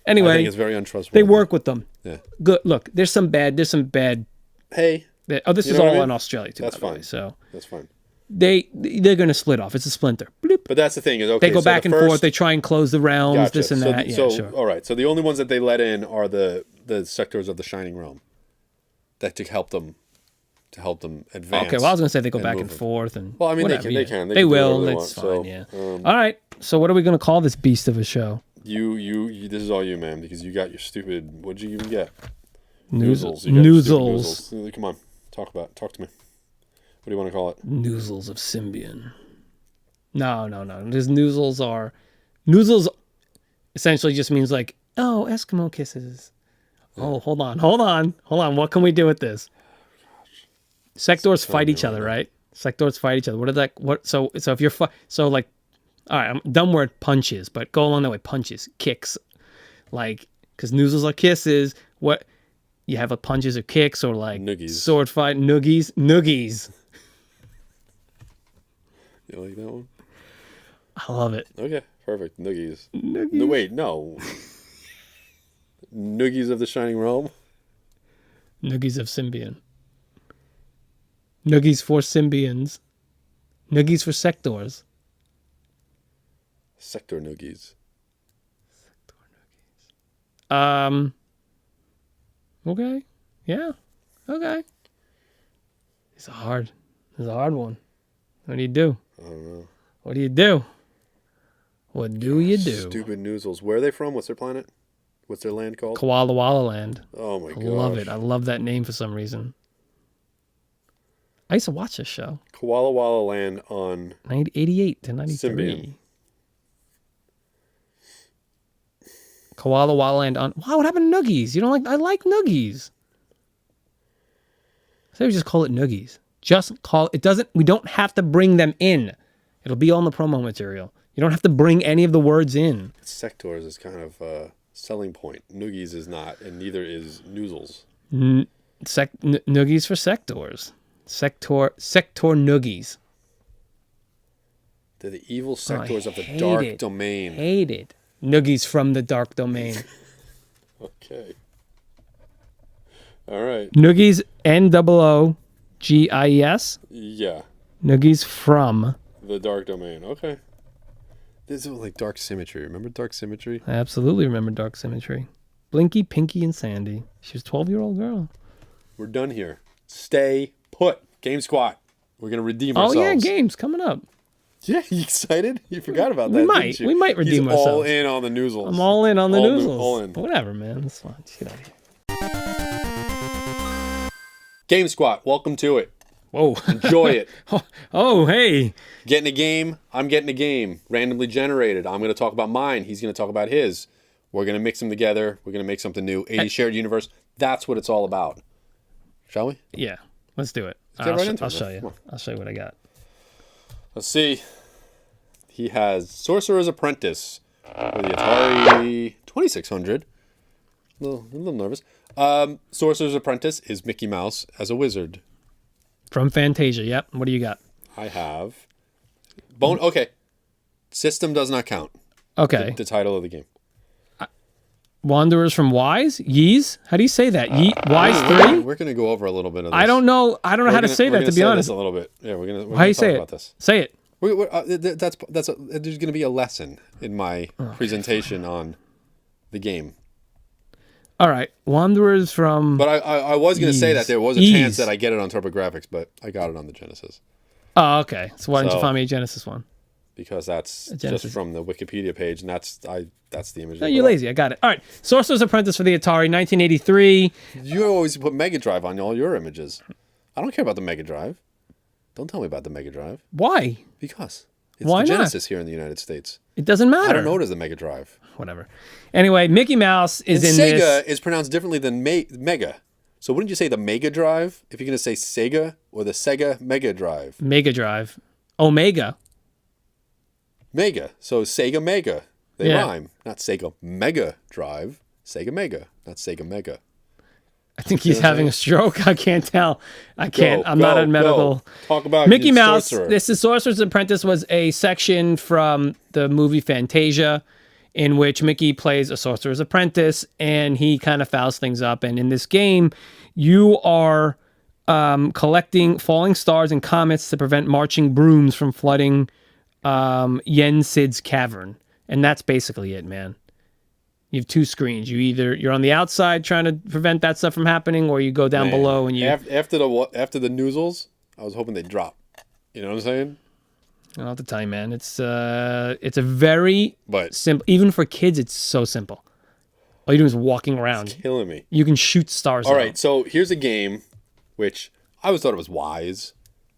anyway. I think it's very untrustworthy. They work with them. Yeah. Good. Look, there's some bad. Hey. This is all in Australia too. That's fine. So that's fine. They're going to split off. It's a splinter. Bloop. But that's the thing is okay. They go back and forth. They try and close the realms. This and that. Yeah, sure. All right. So the only ones that they let in are the sectors of the Shining Realm. That to help them advance. Okay. Well, I was going to say they go back and forth and. Well, I mean, whatever, they can. They will. That's fine. So, yeah. All right. So what are we going to call this beast of a show? You. This is all you, man, because you got your stupid. What'd you even get? Noozles. Noozles. Come on. Talk to me. What do you want to call it? Noozles of Symbian. No. These Noozles essentially just means like, oh, Eskimo kisses. Yeah. Oh, hold on. What can we do with this? Sectors fight each other, right? Sectors fight each other. So if you're so like, all right, I'm done word punches, but go along that way. Punches, kicks, like because Noozles are kisses. What you have punches or kicks or like Noogies. Sword fight, noogies. You like that one? I love it. Okay, perfect. Noogies. No, wait, no. Noogies of the Shining Realm? Noogies of Symbian. Noogies for Symbians. Noogies for sectors. Sector Noogies. Okay. Yeah. Okay. It's a hard one. What do you do? I don't know. What do you do? What do you do? Stupid Noozles. Where are they from? What's their planet? What's their land called? Koala Walla Land. Oh my god. I love it. I love that name for some reason. I used to watch this show. Koala Walla Land on 1988 to 93. Symbian. Koala Walla Land on. Wow, what happened to Noogies? You don't like? I like Noogies. So we just call it Noogies. Just call it. Doesn't. We don't have to bring them in. It'll be all in the promo material. You don't have to bring any of the words in. Sectors is kind of a selling point. Noogies is not, and neither is Noozles. Noogies for sectors. Sector Noogies. They're the evil sectors of the dark domain. Hate it. Noogies from the dark domain. Okay. All right. Noogies, NOOGIES. Yeah. Noogies from the dark domain. Okay. This is like Dark Symmetry. Remember Dark Symmetry? I absolutely remember Dark Symmetry. Blinky, Pinky, and Sandy. She was a 12-year-old girl. We're done here. Stay put. Game Squat. We're going to redeem ourselves. Oh, yeah, games coming up. Yeah, you excited? You forgot about that, didn't you? We might redeem ourselves. All in on the Noozles. I'm all in on the Noozles. All in. Whatever, man. That's fine. Just get out of here. Game Squat. Welcome to it. Whoa. Enjoy it. Oh, hey. Getting a game. I'm getting a game. Randomly generated. I'm going to talk about mine. He's going to talk about his. We're going to mix them together. We're going to make something new. 80 shared universe. That's what it's all about. Shall we? Yeah. Let's do it. Get right into it. I'll show you. I'll show you what I got. Let's see. He has Sorcerer's Apprentice for the Atari 2600. A little nervous. Sorcerer's Apprentice is Mickey Mouse as a wizard. From Fantasia, yep. What do you got? I have... Okay. System does not count. Okay. The title of the game. Wanderers from Wise? Yeez? How do you say that? Wise 3? We're going to go over a little bit of this. I don't know how to say that, to be honest. A little bit. Yeah, we're going to How do you talk say about it? this. Say it. There's going to be a lesson in my presentation on the game. All right. Wanderers from... But I was going to say that there was a chance that I get it on TurboGrafx, but I got it on the Genesis. Oh, okay. So why didn't you find me a Genesis one? Because that's just from the Wikipedia page, and that's the image. No, you're lazy. I got it. All right. Sorcerer's Apprentice for the Atari, 1983. You always put Mega Drive on all your images. I don't care about the Mega Drive. Don't tell me about the Mega Drive. Why? Because it's Why the not? Genesis here in the United States. It doesn't matter. I don't know it as the Mega Drive. Whatever. Anyway, Mickey Mouse is in Sega this. is pronounced differently than Mega. So wouldn't you say the Mega Drive if you're going to say Sega, or the Sega Mega Drive? Mega Drive. Omega. Mega. So Sega Mega. They rhyme. Not Sega Mega Drive. Sega Mega. Not Sega Mega. I think he's having a stroke. I can't tell. I can't. I'm not a medical. Talk about Mickey Mouse. Sorcerer. This is Sorcerer's Apprentice was a section from the movie Fantasia in which Mickey plays a sorcerer's apprentice and he kind of fouls things up. And in this game, you are collecting falling stars and comets to prevent marching brooms from flooding Yen Sid's cavern. And that's basically it, man. You have two screens. You're on the outside trying to prevent that stuff from happening, or you go down below and you... After the Noozles, I was hoping they'd drop. You know what I'm saying? I don't have to tell you, man. It's a very simple... Even for kids, it's so simple. All you do is walking around. It's killing me. You can shoot stars. All right, so here's a game which I always thought it was Wise.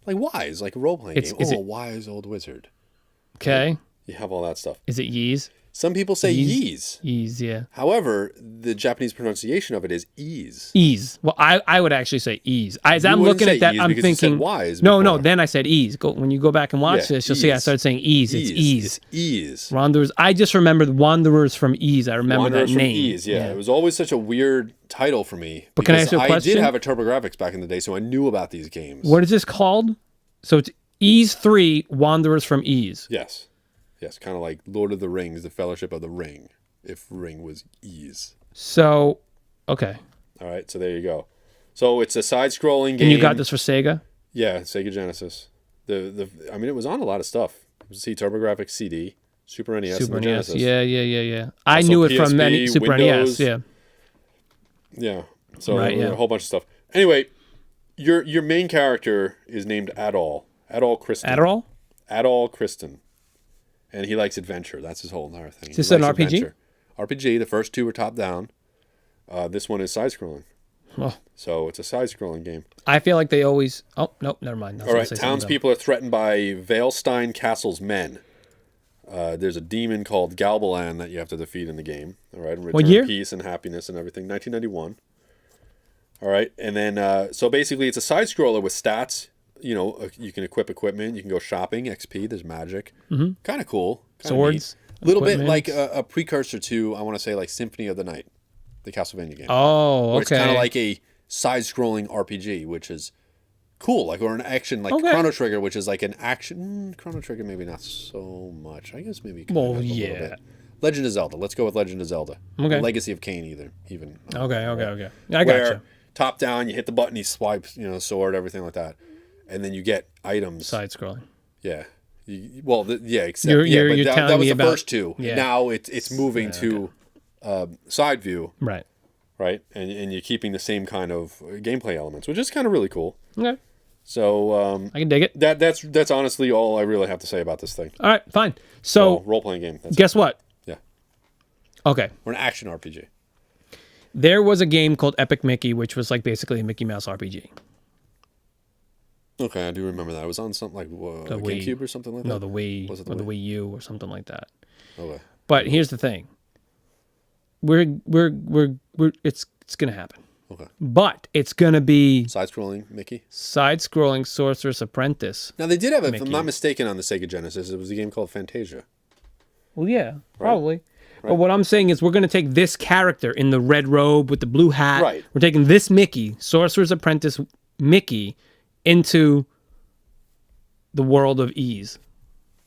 Like a role-playing game. Wise old wizard. Okay. You have all that stuff. Is it Yeez? Some people say Yeez. Yeez, yeah. However, the Japanese pronunciation of it is Ease. Ease. Well, I would actually say Ease. As I'm looking at that, I'm thinking... You said Wise no, before. then I said Ease. When you go back and watch this, you'll see I started saying Ease. It's Ease. It's Ease. Wanderers. I just remembered Wanderers from Ease. I remember Wanderers that name. From Ease, yeah. It was always such a weird title for me. But can I ask you a question? I did have a TurboGrafx back in the day, so I knew about these games. What is this called? So it's Ease 3, Wanderers from Ease. Yes. Yes, kind of like Lord of the Rings, the Fellowship of the Ring, if Ring was Ease. So, okay. All right, so there you go. So it's a side-scrolling game. And you got this for Sega? Yeah, Sega Genesis. I mean, it was on a lot of stuff. See, TurboGrafx CD, Super NES, Super and NES. Genesis. Yeah. I knew it from many Super Windows, NES. Yeah. Yeah. So a whole bunch of stuff. Anyway, your main character is named Adol Kristen. Adderall? Adol Kristen. And he likes adventure. That's his whole entire thing. Is this an RPG? Adventure. RPG. The first two were top-down. This one is side-scrolling. Oh. So it's a side-scrolling game. I feel like they always... Oh, nope, never mind. All right, townspeople are threatened by Veilstein Castle's men. There's a demon called Galbalan that you have to defeat in the game. All right, and return peace and happiness and everything. 1991. All right, and then... so basically, it's a side-scroller with stats. You know, you can equip equipment. You can go shopping, XP. There's magic. Mm-hmm. Kind of cool. Swords. A little bit like a precursor to, I want to say, like Symphony of the Night, the Castlevania game. Oh, okay. It's kind of like a side-scrolling RPG, which is cool. Like, or an action, like Chrono Trigger, which is like an action. Chrono Trigger, maybe not so much. I guess maybe. Kind of a little bit. Legend of Zelda. Let's go with Legend of Zelda. Okay. Legacy of Kain, even. Okay. I got you. Top down, you hit the button, he swipes, sword, everything like that. And then you get items. Side scrolling. Yeah. Except you're that was the about, first two. Yeah. Now it's moving to side view, Right. right? And you're keeping the same kind of gameplay elements, which is kind of really cool. Okay. So I can dig it. that's honestly all I really have to say about this thing. All right, fine. So role-playing game. That's guess what? Yeah. Okay. Or an action RPG. There was a game called Epic Mickey, which was like basically a Mickey Mouse RPG. Okay, I do remember that. It was on something like GameCube or something like that? No, the Wii. Was it or the Wii U or something like that. Okay. But here's the thing. It's gonna happen. Okay. But it's gonna be Side-scrolling Mickey? side-scrolling Sorcerer's Apprentice. Now, they did have, if Mickey. I'm not mistaken, on the Sega Genesis, it was a game called Fantasia. Well, yeah, probably. But what I'm saying is we're going to take this character in the red robe with the blue hat. Right. We're taking this Mickey, Sorcerer's Apprentice Mickey, into the world of Ease.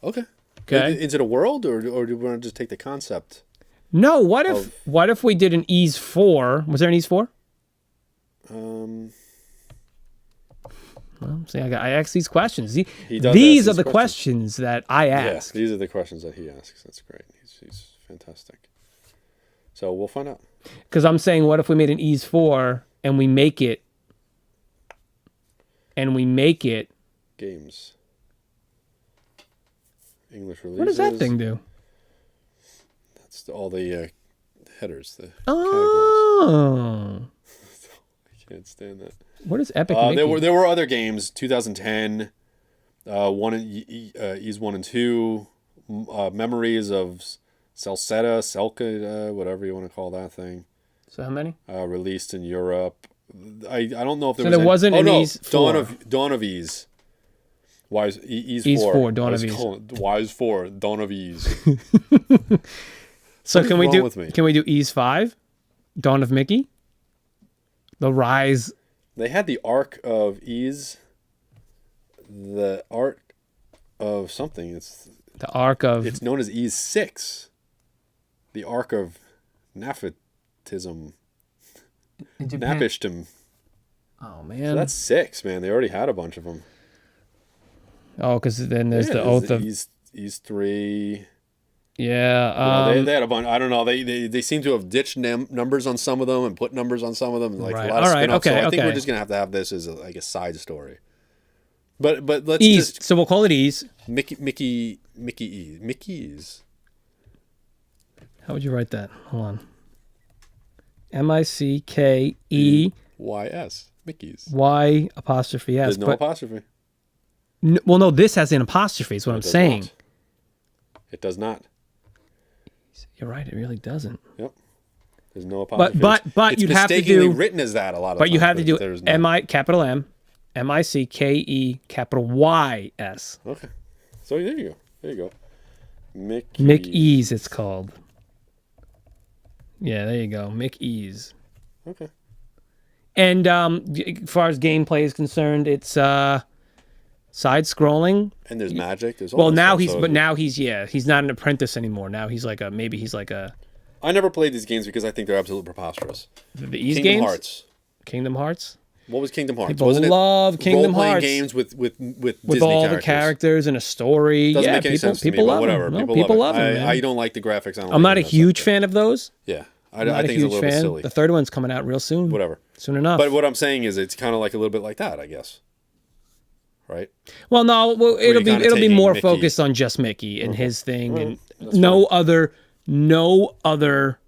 Okay. Okay. Is it a world, or do we want to just take the concept? No, what if we did an Ease 4? Was there an Ease 4? Well, see, I ask these questions. These are the questions that I ask. Yeah, these are the questions that he asks. That's great. He's fantastic. So we'll find out. Because I'm saying, what if we made an Ease 4 and we make it Games. English releases. What does that thing do? That's all the headers. The Oh. categories. I can't stand that. What is Epic Mickey? There were other games. 2010, Ease 1 and 2, Memories of Selka, whatever you want to call that thing. So how many? Released in Europe. I don't know if there wasn't an Ease 4. Dawn of Ease. Ease 4, Dawn of Ease. Wise 4, Dawn of Ease. So can we do Ease 5? Dawn of Mickey? The Rise. They had the Arc of Ease. The Arc of something. It's known as Ease 6. The Arc of Naphatism. Napishtim. Oh, man. So that's 6, man. They already had a bunch of them. Oh, because then there's the Oath of... Ease 3... Yeah, they had a bunch. I don't know. They seem to have ditched numbers on some of them and put numbers on some of them. Like right. A lot of All right. spin-offs. Okay. So I think okay. we're just gonna have this as a side story. But let's Ease. just So we'll call it Ease. Mickey's. How would you write that? Hold on. MICKE YS. Mickey's. Y apostrophe S. There's no apostrophe. Well, no. This has an apostrophe. Is what I'm saying. Not. It does not. You're right. It really doesn't. Yep. There's no apostrophe. But it's you'd have to mistakenly do written as that a lot of times. But you have to do no. capital M, MICKE capital YS. Okay. So there you go. There you go. Mickey's it's called. Yeah, there you go. Mickey's. Okay. And as far as gameplay is concerned, it's side-scrolling. And there's magic. There's all now stuff, he's not an apprentice anymore. Now he's like a. I never played these games because I think they're absolutely preposterous. The Ease Kingdom games. Hearts. Kingdom Hearts. What was Kingdom Hearts? People love Kingdom Hearts. Games with Disney all characters. The characters and a story. Doesn't make any sense to me, but whatever. Them. People love them. I don't like the graphics. I'm not a huge fan of those. Yeah, I think it's a little bit silly. The third one's coming out real soon. Whatever. Soon enough. But what I'm saying is, it's kind of like a little bit like that, I guess. Right. Well, no. Well, it'll be more Mickey. Focused on just Mickey and his thing, and no other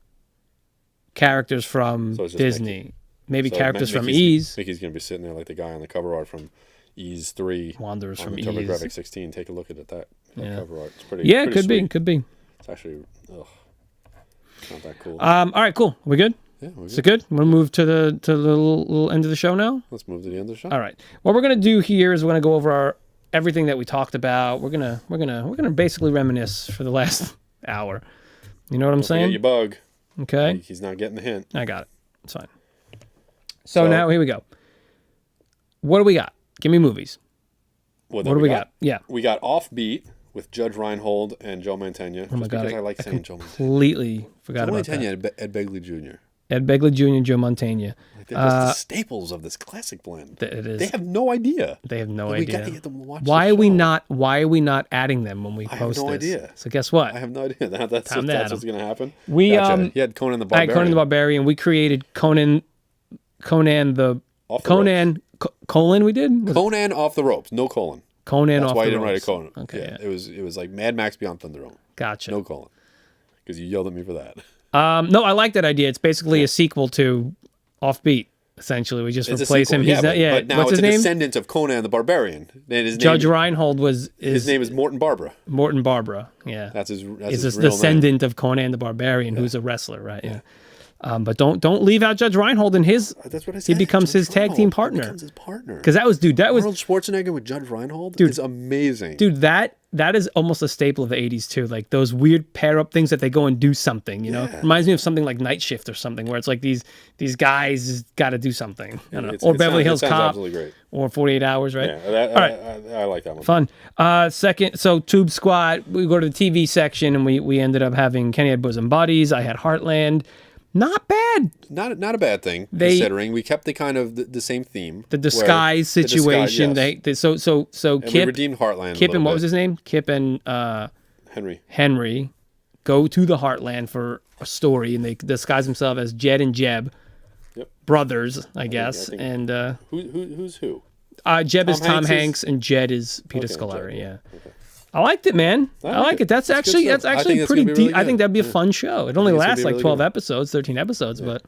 characters from Disney. Mickey. Maybe characters from Ease. Mickey's gonna be sitting there like the guy on the cover art from Ease 3. Wanderers from Ease. TurboGrafx 16. Take a look at that cover art. It's pretty. Yeah, pretty could be. It's actually not that cool. All right, cool. We good? Yeah, we're good. Is it good? We'll move to the little end of the show now. Let's move to the end of the show. All right. What we're gonna do here is we're gonna go over everything that we talked about. We're gonna basically reminisce for the last hour. You know what I'm saying? Forget your bug. Okay. He's not getting the hint. I got it. It's fine. So now here we go. What do we got? Give me movies. What do we got? Yeah. We got Offbeat with Judge Reinhold and Joe Mantegna. Oh my God. Because I like saying Joe Mantegna. Completely forgot about that. Joe Mantegna and Ed Begley Jr. Ed Begley Jr., Joe Mantegna. Like they're just the staples of this classic blend. It is. They have no idea. They have no But idea. We got to get them to watch Why the are we show. not? Why are we not adding them when we I post have no this? idea. So guess what? I have no idea. That's Time to add what's going to happen. We Gotcha. He had Conan the Barbarian. I had Conan the Barbarian. We created Conan the Off the Conan colon. We did Conan off the ropes. No colon. Conan That's off why the you didn't ropes. write a colon. Okay, Yeah, it was like Mad Max Beyond Thunderdome. Gotcha. No colon. Because you yelled at me for that. No, I like that idea. It's basically a sequel to Offbeat. Essentially, we just It's a replace him. sequel, He's not, but now What's it's his a name? descendant of Conan the Barbarian. And his Judge name, Reinhold his name is Morton Barbara. Morton Barbara. Yeah, That's his is his a real descendant of Conan the Barbarian, who's a wrestler, right? Yeah. But don't leave out Judge Reinhold and his. That's what I said. He becomes his tag team partner. He becomes his partner. Because that was Arnold Schwarzenegger with Judge Reinhold is amazing. Dude, that is almost a staple of the 80s too. Like those weird pair up things that they go and do something, you know? Reminds me of something like Night Shift or something where it's like these guys got to do something. I don't know. Or Beverly Hills Cop. Absolutely great. Or 48 Hours, right? Yeah, All right. I like that one. Fun. Second, so Tube Squat, we go to the TV section and we ended up having Kenny had Bosom Buddies. I had Heartland. Not bad. Not a bad thing, considering we kept the kind of the same theme. The disguise situation. The disguise, So and Kip, we redeemed Heartland. Kip and what was his name? Kip and Henry go to the Heartland for a story, and they disguise themselves as Jed and Jeb, brothers, I guess. think- And who's who? Jeb is Tom Hanks Hanks, and Jed is Peter Okay, Scolari. Jed, Yeah. okay. I liked it, man. I like it. That's good actually stuff. I think that's pretty gonna be really deep. I think good. that'd be a fun show. It only it's gonna lasts be like really 12 good. episodes, 13 episodes, but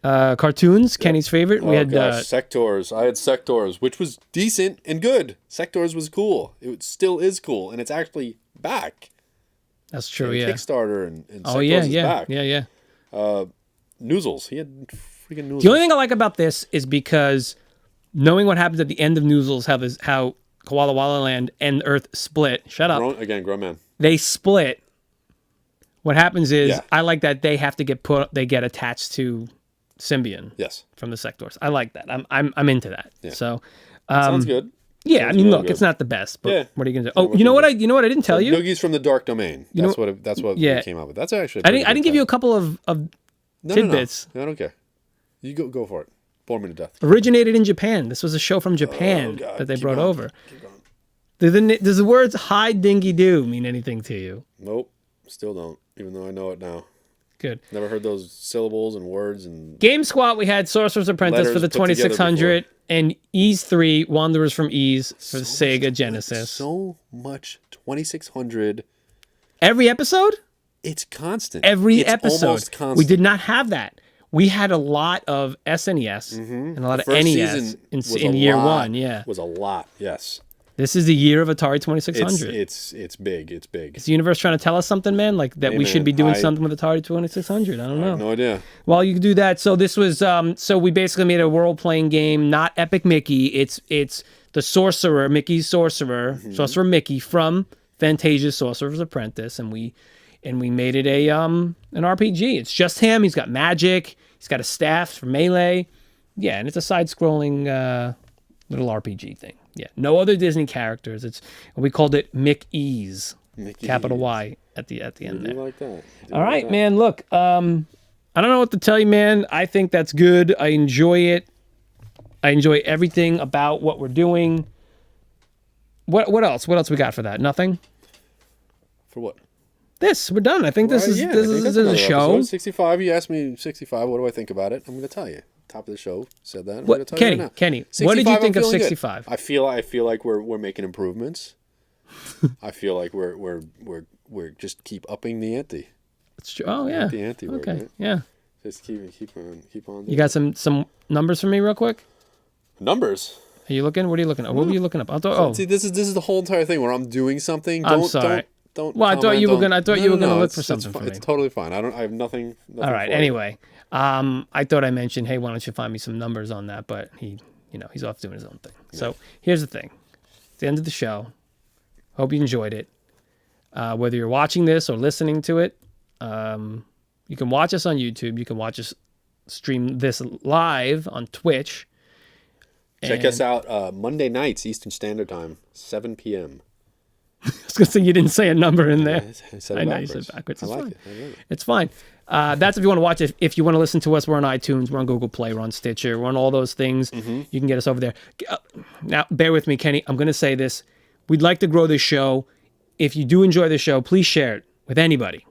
cartoons, Kenny's favorite. We had Sectaurs. I had Sectaurs, which was decent and good. Sectaurs was cool. It still is cool, and it's actually back. that's true, And yeah. Kickstarter and Oh Sectaurs is yeah, back. yeah. Noozles. He had freaking Noozles. The only thing I like about this is because knowing what happens at the end of Noozles, how Koala Walla Land and Earth split. Shut up. Grown man. They split. What happens is Yeah. I like that they have to get get attached to Symbian Yes. from the Sectaurs. I like that. I'm into that. Yeah. So Sounds good. yeah, I Sounds mean, really look, good. it's not the best, but Yeah. what are you gonna do? Oh, you know what I didn't tell you? Noogies from the Dark Domain. That's what yeah. we came up with. That's actually. I didn't give you a couple of tidbits. No, I don't care. You go for it. Bore me to death. Originated in Japan. This was a show from Japan God. that they Keep brought going. over. Keep going. Does the words "hi dingy do" mean anything to you? Nope. Still don't. Even though I know it now. Good. Never heard those syllables and words and. GameSquat, we had Sorcerer's Apprentice for Letters the put together 2600 and Ys 3, Wanderers from Ys for the Sega Genesis. So much 2600. Every episode? It's constant. Every it's episode. Almost constant. We did not have that. We had a lot of SNES and a lot of First NES season was in a year lot. one. Yeah. Was a lot. Yes. This is the year of Atari 2600. It's big. It's big. Is the universe trying to tell us something, man? Like that Hey, we should man, be doing something with Atari 2600? I don't know. No idea. Well, you can do that. So this was so we basically made a role-playing game, not Epic Mickey. It's the Sorcerer, Mickey's Sorcerer, Sorcerer Mickey from Fantasia's Sorcerer's Apprentice, and we made it an RPG. It's just him. He's got magic. He's got a staff for melee. Yeah, and it's a side-scrolling little RPG thing. Yeah, no other Disney characters. We called it Mick-Ease, capital Y at the end there. You like that? All right, man. Look, I don't know what to tell you, man. I think that's good. I enjoy it. I enjoy everything about what we're doing. What else? What else we got for that? Nothing. For what? We're done. I think this is a show. Episode 65. You asked me 65. What do I think about it? I'm going to tell you. Top of the show said that. I'm What, going to tell you Kenny? right now. Kenny, what did you 65, think I'm of feeling good. 65? I feel like we're making improvements. I feel like we're just keep upping the ante. It's true. Oh yeah. The ante. Okay. Right? Yeah. Just keep on. You got some numbers for me, real quick? Numbers. Are you looking? What are you looking at? What were you looking up? Oh, See, this is the whole entire thing where I'm doing something. I'm sorry. Don't. Well, I thought you were gonna look for it's something for me. It's totally fine. I have nothing. all right. for you. Anyway, I thought I mentioned, hey, why don't you find me some numbers on that? But he's off doing his own thing. So here's the thing. It's the end of the show. Hope you enjoyed it. Whether you're watching this or listening to it, you can watch us on YouTube. You can watch us stream this live on Twitch. Check us out Monday nights Eastern Standard Time, 7 p.m. I was gonna say you didn't say a number in there. I said it I know you backwards. said backwards. I It's like fine. it. I like it. It's fine. That's if you want to watch it. If you want to listen to us, we're on iTunes, we're on Google Play, we're on Stitcher, we're on all those things. You can get us over there. Now, bear with me, Kenny. I'm going to say this. We'd like to grow this show. If you do enjoy the show, please share it with anybody.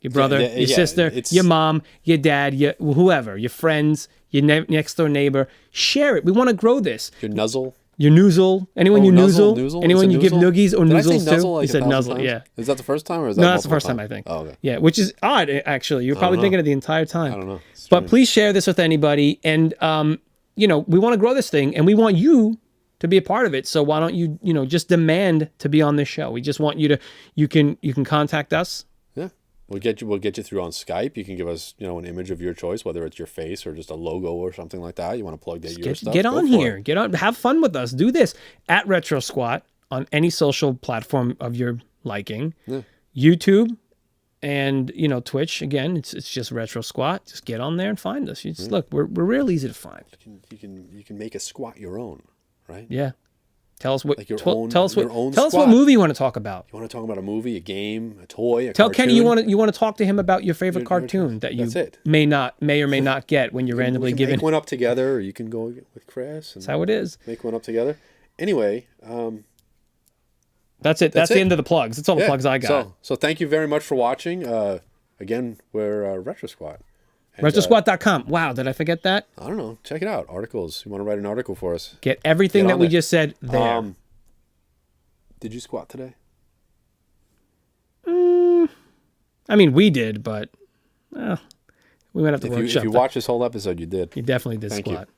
Your brother, your sister, your mom, your dad, your whoever, your friends, your next door neighbor. Share it. We want to grow this. Your nuzzle. Your noozle. Anyone you noozle? Noozle? Anyone you give noogies or Did I say noozles nuzzle to? like You said 1,000 nuzzle, times? yeah. Is that the first time or is that No, that's the multiple first time, times? I think. Oh, okay. Yeah, which is odd, actually. You're probably thinking it the entire time. I don't know. But please share this with anybody. And, we want to grow this thing, and we want you to be a part of it. So why don't you, just demand to be on this show? We just want you to, you can contact us. Yeah. We'll get you through on Skype. You can give us, an image of your choice, whether it's your face or just a logo or something like that. You want to plug that your stuff. Get on here. Get on. Have fun with us. Do this at Retro Squat on any social platform of your liking. Yeah. YouTube and Twitch. Again, it's just Retro Squat. Just get on there and find us. You just look. We're real easy to find. You can make a squat your own, right? Yeah. Tell us what. Like your tell us what. own Tell us squat. what movie you want to talk about. You want to talk about a movie, a game, a toy, a Tell cartoon? Kenny you want to talk to him about your favorite cartoon that you That's it. may or may not get when you're randomly we can given. make one up together, or you can go with Chris. And That's how it is. Make one up together. Anyway, that's it. That's the end of the plugs. That's all the plugs I got. So thank you very much for watching. Again, we're Retro Squat. RetroSquat.com. Wow, did I forget that? I don't know. Check it out. Articles. You want to write an article for us? Get everything that we just said there. Did you squat today? I mean, we did, but we might have to workshop. If you watch this whole episode, you did. You definitely did Thank you. squat.